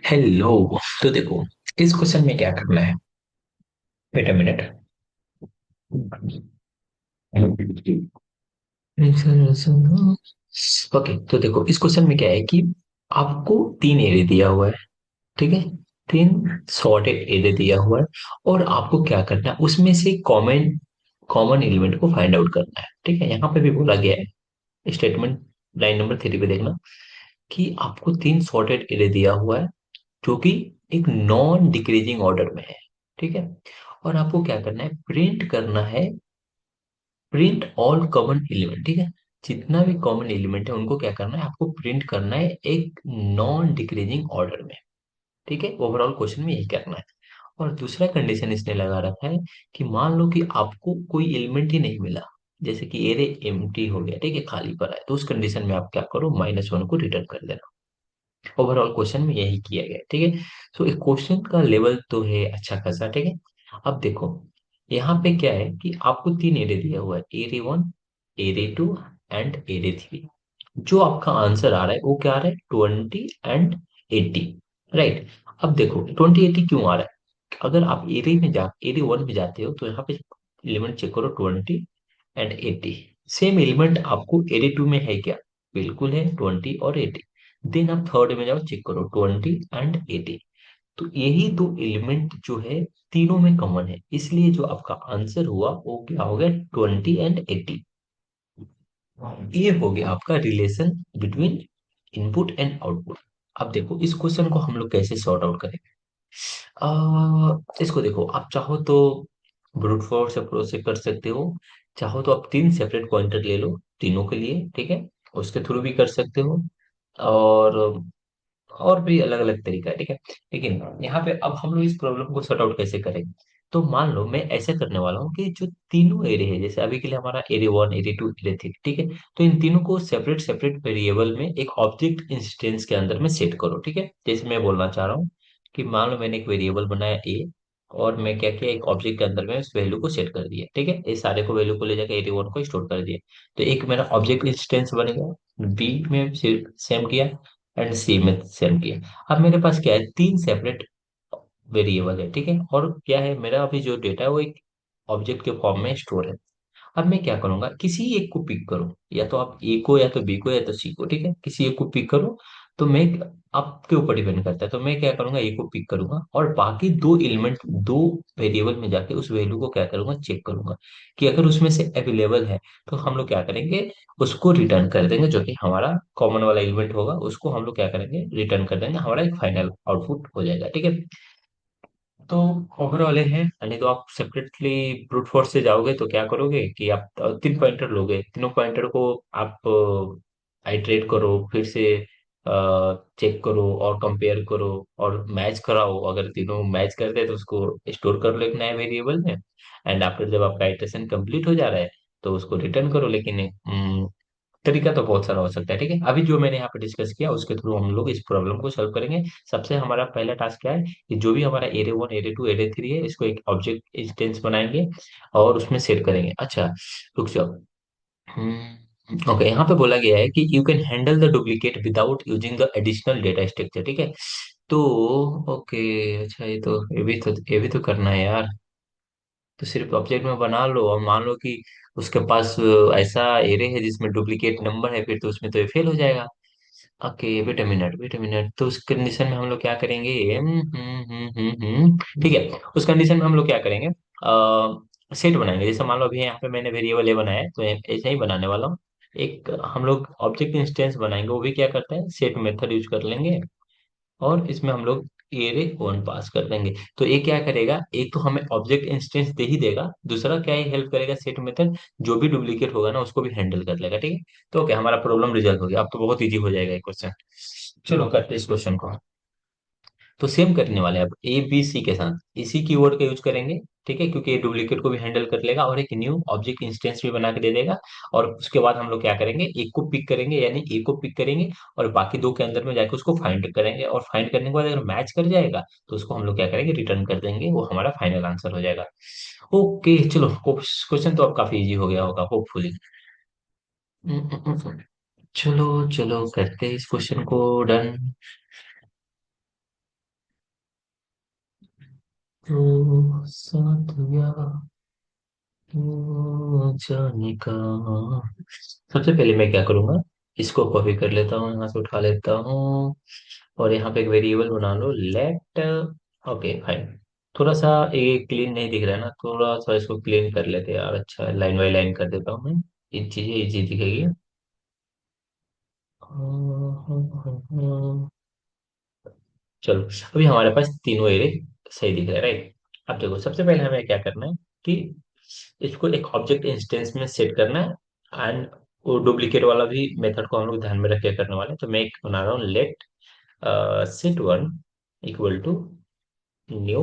Hello. तो देखो, इस क्वेश्चन में क्या करना है। Wait a minute. ओके, तो देखो इस क्वेश्चन में क्या है कि आपको तीन एरे दिया हुआ है। ठीक है, तीन सॉर्टेड एरे दिया हुआ है। और आपको क्या करना है, उसमें से कॉमन कॉमन एलिमेंट को फाइंड आउट करना है। ठीक है, यहाँ पे भी बोला गया है स्टेटमेंट लाइन नंबर 3 पे देखना कि आपको तीन सॉर्टेड एरे दिया हुआ है जो कि एक नॉन डिक्रीजिंग ऑर्डर में है। ठीक है, और आपको क्या करना है, प्रिंट करना है, प्रिंट ऑल कॉमन एलिमेंट। ठीक है, जितना भी कॉमन एलिमेंट है उनको क्या करना है, आपको प्रिंट करना है एक नॉन डिक्रीजिंग ऑर्डर में। ठीक है, ओवरऑल क्वेश्चन में यही करना है। और दूसरा कंडीशन इसने लगा रखा है कि मान लो कि आपको कोई एलिमेंट ही नहीं मिला, जैसे कि एरे एम्प्टी हो गया, ठीक है, खाली पड़ा है, तो उस कंडीशन में आप क्या करो, -1 को रिटर्न कर देना। ओवरऑल क्वेश्चन में यही किया गया है। ठीक है, सो इस क्वेश्चन का लेवल तो है अच्छा खासा। ठीक है, अब देखो यहाँ पे क्या है कि आपको तीन एरे दिया हुआ है, array one, array two and array three. जो आपका आंसर आ रहा है वो क्या आ रहा है, 20 एंड 80। राइट, अब देखो 20 80 क्यों आ रहा है। अगर आप एरे वन में जाते हो तो यहाँ पे एलिमेंट चेक करो, 20 एंड 80। सेम एलिमेंट आपको एरे टू में है क्या, बिल्कुल है, 20 और 80। देन आप थर्ड में जाओ, चेक करो, 20 एंड 80। तो यही दो एलिमेंट जो है तीनों में कॉमन है, इसलिए जो आपका आंसर हुआ वो क्या हो गया, 20 एंड 80। ये हो गया आपका relation between input and output. अब देखो इस क्वेश्चन को हम लोग कैसे सॉर्ट आउट करेंगे। इसको देखो, आप चाहो तो ब्रूट फोर्स अप्रोच से कर सकते हो, चाहो तो आप तीन सेपरेट पॉइंटर ले लो तीनों के लिए। ठीक है, उसके थ्रू भी कर सकते हो। और भी अलग अलग तरीका है। ठीक है, लेकिन यहाँ पे अब हम लोग इस प्रॉब्लम को सॉर्ट आउट कैसे करेंगे। तो मान लो मैं ऐसे करने वाला हूँ कि जो तीनों एरे है, जैसे अभी के लिए हमारा array one, array two, array three, ठीक है, तो इन तीनों को सेपरेट सेपरेट वेरिएबल में एक ऑब्जेक्ट इंस्टेंस के अंदर में सेट करो। ठीक है, जैसे मैं बोलना चाह रहा हूँ कि मान लो मैंने एक वेरिएबल बनाया ए, और मैं क्या किया, एक ऑब्जेक्ट के अंदर में उस वैल्यू को सेट कर दिया। ठीक है, इस सारे को वैल्यू को ले जाकर एरे वन को स्टोर कर दिया। तो एक मेरा ऑब्जेक्ट इंस्टेंस बन गया, बी में सेम किया एंड सी में सेम किया। अब मेरे पास क्या है, तीन सेपरेट वेरिएबल है। ठीक है, और क्या है, मेरा अभी जो डेटा है वो एक ऑब्जेक्ट के फॉर्म में स्टोर है। अब मैं क्या करूंगा, किसी एक को पिक करो, या तो आप ए को, या तो बी को, या तो सी को। ठीक है, किसी एक को पिक करो। तो मैं, आपके ऊपर डिपेंड करता है, तो मैं क्या करूंगा, ए को पिक करूंगा और बाकी दो एलिमेंट, दो वेरिएबल में जाके उस वैल्यू को क्या करूंगा, चेक करूंगा कि अगर उसमें से अवेलेबल है तो हम लोग क्या करेंगे, उसको रिटर्न कर देंगे। जो कि हमारा कॉमन वाला एलिमेंट होगा उसको हम लोग क्या करेंगे, रिटर्न कर देंगे, हमारा एक फाइनल आउटपुट हो जाएगा। ठीक है, तो ओवरऑल ये है। नहीं तो आप सेपरेटली ब्रूट फोर्स से जाओगे तो क्या करोगे कि आप तीन पॉइंटर लोगे, तीनों पॉइंटर को आप आइटरेट करो, फिर से चेक करो और कंपेयर करो और मैच कराओ। अगर तीनों मैच करते हैं तो उसको स्टोर कर लो एक नए वेरिएबल में। एंड आफ्टर जब आपका इटरेशन कंप्लीट हो जा रहा है तो उसको रिटर्न करो। लेकिन तरीका तो बहुत सारा हो सकता है। ठीक है, अभी जो मैंने यहाँ पे डिस्कस किया उसके थ्रू हम लोग इस प्रॉब्लम को सॉल्व करेंगे। सबसे हमारा पहला टास्क क्या है कि जो भी हमारा array one, array two, array three है, इसको एक ऑब्जेक्ट इंस्टेंस बनाएंगे और उसमें सेट करेंगे। अच्छा, रुक जाओ। ओके, यहाँ पे बोला गया है कि you can handle the duplicate without using the additional data structure. ठीक है, तो ओके, अच्छा, ये भी तो करना है यार। तो सिर्फ ऑब्जेक्ट में बना लो और मान लो कि उसके पास ऐसा एरे है जिसमें डुप्लीकेट नंबर है, फिर तो उसमें तो ये फेल हो जाएगा। Okay, wait a minute, wait a minute, तो उस कंडीशन में हम लोग क्या करेंगे, ठीक है, उस कंडीशन में हम लोग क्या करेंगे, सेट बनाएंगे। जैसे मान लो अभी यहाँ पे मैंने वेरिएबल ए बनाया है तो ऐसा ही बनाने वाला हूँ। एक हम लोग ऑब्जेक्ट इंस्टेंस बनाएंगे, वो भी क्या करते हैं, सेट मेथड यूज कर लेंगे। और इसमें हम लोग एरे वन पास कर देंगे। तो ये क्या करेगा, एक तो हमें ऑब्जेक्ट इंस्टेंस दे ही देगा, दूसरा क्या ही हेल्प करेगा, सेट मेथड जो भी डुप्लीकेट होगा ना उसको भी हैंडल कर लेगा। ठीक है, तो क्या हमारा प्रॉब्लम रिजल्व हो गया। अब तो बहुत इजी हो जाएगा ये क्वेश्चन। चलो करते हैं इस क्वेश्चन को। तो सेम करने वाले हैं अब ए बी सी के साथ इसी कीवर्ड का यूज करेंगे। ठीक है, क्योंकि ये डुप्लीकेट को भी हैंडल कर लेगा और एक न्यू ऑब्जेक्ट इंस्टेंस भी बना के दे देगा। और उसके बाद हम लोग क्या करेंगे, एक को पिक करेंगे, यानी ए को पिक करेंगे और बाकी दो के अंदर में जाके उसको फाइंड करेंगे। और फाइंड करने के बाद अगर मैच कर जाएगा तो उसको हम लोग क्या करेंगे, रिटर्न कर देंगे, वो हमारा फाइनल आंसर हो जाएगा। ओके, चलो क्वेश्चन तो अब काफी इजी हो गया होगा होपफुली। चलो चलो करते हैं इस क्वेश्चन को डन। तो साथ या जाने का। सबसे पहले मैं क्या करूंगा, इसको कॉपी कर लेता हूँ, यहाँ से उठा लेता हूँ, और यहाँ पे एक वेरिएबल बना लो, लेट। Okay fine. थोड़ा सा ये क्लीन नहीं दिख रहा है ना, थोड़ा सा इसको क्लीन कर लेते हैं यार। अच्छा, लाइन बाई लाइन कर देता हूँ मैं, ये चीजें इजी दिखेगी। चलो, अभी हमारे पास तीनों एरे सही दिख रहे हैं, राइट। अब देखो, सबसे पहले हमें क्या करना है कि इसको एक ऑब्जेक्ट इंस्टेंस में सेट करना है, एंड वो डुप्लीकेट वाला भी मेथड को हम लोग ध्यान में रख के करने वाले हैं। तो मैं एक बना रहा हूँ, let set one equal to new,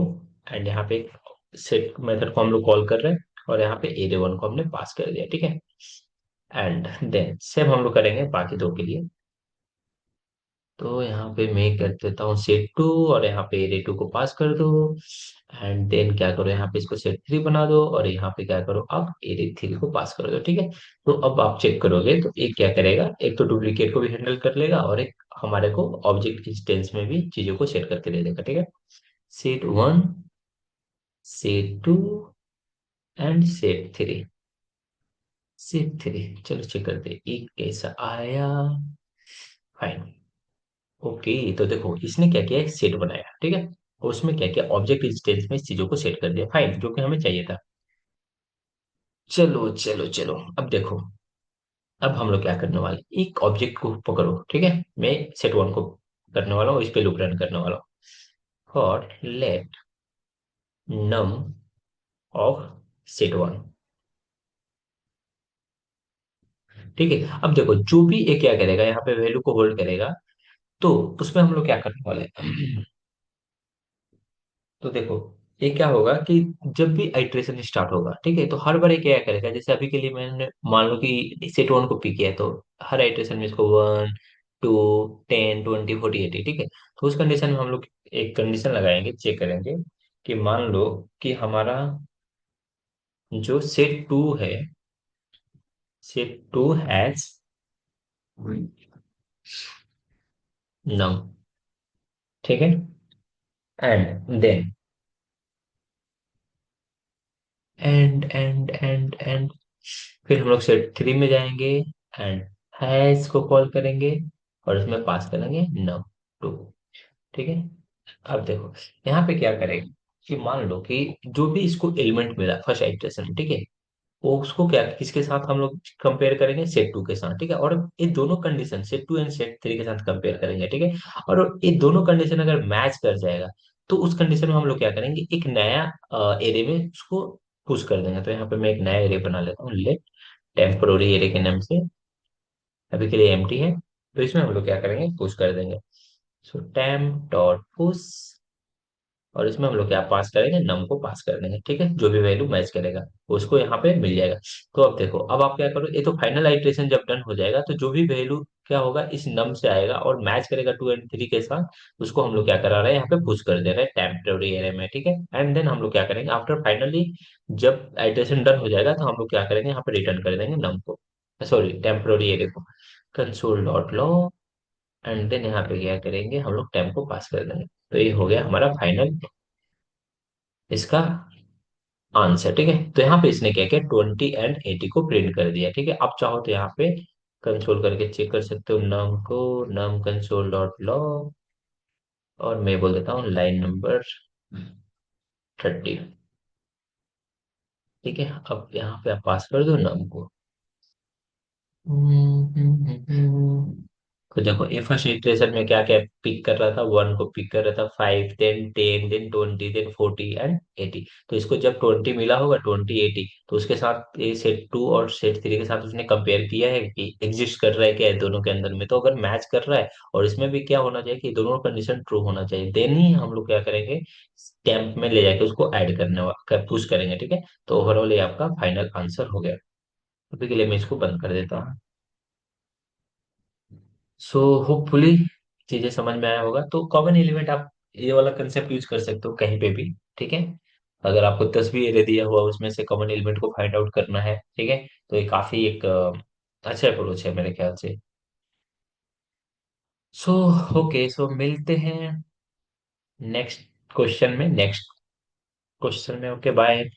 and यहाँ पे एक सेट मेथड को हम लोग कॉल कर रहे हैं, और यहाँ पे एरे वन को हमने पास कर दिया, ठीक है। एंड देन सेम हम लोग करेंगे बाकी दो के लिए। तो यहाँ पे मैं कर देता हूँ सेट टू, और यहाँ पे एरे टू को पास कर दो, एंड देन क्या करो, यहाँ पे इसको सेट थ्री बना दो, और यहाँ पे क्या करो, अब एरे थ्री को पास कर दो, ठीक है। तो अब आप चेक करोगे तो एक क्या करेगा, एक तो डुप्लीकेट को भी हैंडल कर लेगा, और एक हमारे को ऑब्जेक्ट इंस्टेंस में भी चीजों को सेट करके दे देगा, ठीक है। Set one, set two, and set three. Set three, चलो चेक करते हैं एक कैसा आया। फाइन। ओके, तो देखो इसने क्या किया, एक सेट बनाया, ठीक है, और उसमें क्या किया, ऑब्जेक्ट इंस्टेंस में इस चीजों को सेट कर दिया, फाइन, जो कि हमें चाहिए था। चलो चलो चलो, अब देखो, अब हम लोग क्या करने वाले, एक ऑब्जेक्ट को पकड़ो, ठीक है। मैं सेट वन को करने वाला हूँ, इस पे लूप रन करने वाला हूँ, for let num of set one, ठीक है। अब देखो, जो भी ये क्या करेगा, यहाँ पे वैल्यू को होल्ड करेगा, तो उसमें हम लोग क्या करने वाले हैं। तो देखो, ये क्या होगा कि जब भी आइट्रेशन स्टार्ट होगा, ठीक है, तो हर बार ये क्या करेगा, जैसे अभी के लिए मैंने मान लो कि सेट वन को पिक किया है, तो हर आइट्रेशन में इसको वन, टू, 10, 20, 40, 80, ठीक है। तो उस कंडीशन में हम लोग एक कंडीशन लगाएंगे, चेक करेंगे कि मान लो कि हमारा जो सेट टू है, सेट टू हैज नम, ठीक है, एंड देन एंड फिर हम लोग सेट थ्री में जाएंगे, एंड हैश को कॉल करेंगे, और इसमें पास करेंगे नम टू, ठीक है। अब देखो, यहाँ पे क्या करेंगे कि मान लो कि जो भी इसको एलिमेंट मिला फर्स्ट इटरेशन में, ठीक है, वो उसको क्या, किसके साथ हम लोग कंपेयर करेंगे, सेट टू के साथ, ठीक है। और ये दोनों condition set two and set three के साथ कंपेयर करेंगे, ठीक है। और ये दोनों कंडीशन अगर मैच कर जाएगा, तो उस कंडीशन में हम लोग क्या करेंगे, एक नया एरे में उसको पुश कर देंगे। तो यहाँ पे मैं एक नया एरे बना लेता हूँ, लेट टेम्पोररी एरे के नाम से, अभी के लिए एम्प्टी है। तो इसमें हम लोग क्या करेंगे, पुश कर देंगे। सो टेम्प डॉट पुश, और इसमें हम लोग क्या पास करेंगे, नम को पास कर देंगे, ठीक है। जो भी वैल्यू मैच करेगा उसको यहाँ पे मिल जाएगा। तो अब देखो, अब आप क्या करो, ये तो फाइनल आइट्रेशन जब डन हो जाएगा, तो जो भी वैल्यू क्या होगा, इस नम से आएगा और मैच करेगा टू एंड थ्री के साथ, उसको हम लोग क्या करा रहे हैं, यहाँ पे पुश कर दे रहे हैं टेम्पररी एरे में, ठीक है। एंड देन हम लोग क्या करेंगे, आफ्टर फाइनली जब आइट्रेशन डन हो जाएगा, तो हम लोग क्या करेंगे, यहाँ पे रिटर्न कर देंगे नम को, सॉरी टेम्पररी एरे को, console dot log, and then यहाँ पे क्या करेंगे, हम लोग टेम्प को पास कर देंगे। तो ये हो गया हमारा फाइनल इसका आंसर, ठीक है। तो यहाँ पे इसने क्या किया, 20 एंड 80 को प्रिंट कर दिया, ठीक है। आप चाहो तो यहाँ पे कंसोल करके चेक कर सकते हो नम को, नम कंसोल डॉट लॉग, और मैं बोल देता हूँ लाइन नंबर 30, ठीक है। अब यहाँ पे आप पास कर दो नम को। तो देखो, ये फर्स्ट इटरेशन में क्या क्या पिक कर रहा था, वन को पिक कर रहा था, five, then 10, then 20, then 40 and 80। तो इसको जब 20 मिला होगा, 20, 80, तो उसके साथ ये सेट टू और सेट थ्री के साथ उसने कंपेयर किया है कि एग्जिस्ट कर रहा है क्या है दोनों के अंदर में। तो अगर मैच कर रहा है, और इसमें भी क्या होना चाहिए कि दोनों कंडीशन ट्रू होना चाहिए, देन ही हम लोग क्या करेंगे, स्टैम्प में ले जाके उसको ऐड पुश करेंगे, ठीक है। तो ओवरऑल ये आपका फाइनल आंसर हो गया। अभी के लिए मैं इसको बंद कर देता हूँ। सो होपफुली चीजें समझ में आया होगा। तो कॉमन एलिमेंट आप ये वाला कंसेप्ट यूज कर सकते हो कहीं पे भी, ठीक है। अगर आपको 10 भी एरे दिया हुआ उसमें से कॉमन एलिमेंट को फाइंड आउट करना है, ठीक है, तो ये काफी एक अच्छा अप्रोच है मेरे ख्याल से। सो ओके, सो मिलते हैं नेक्स्ट क्वेश्चन में, नेक्स्ट क्वेश्चन में। Okay bye.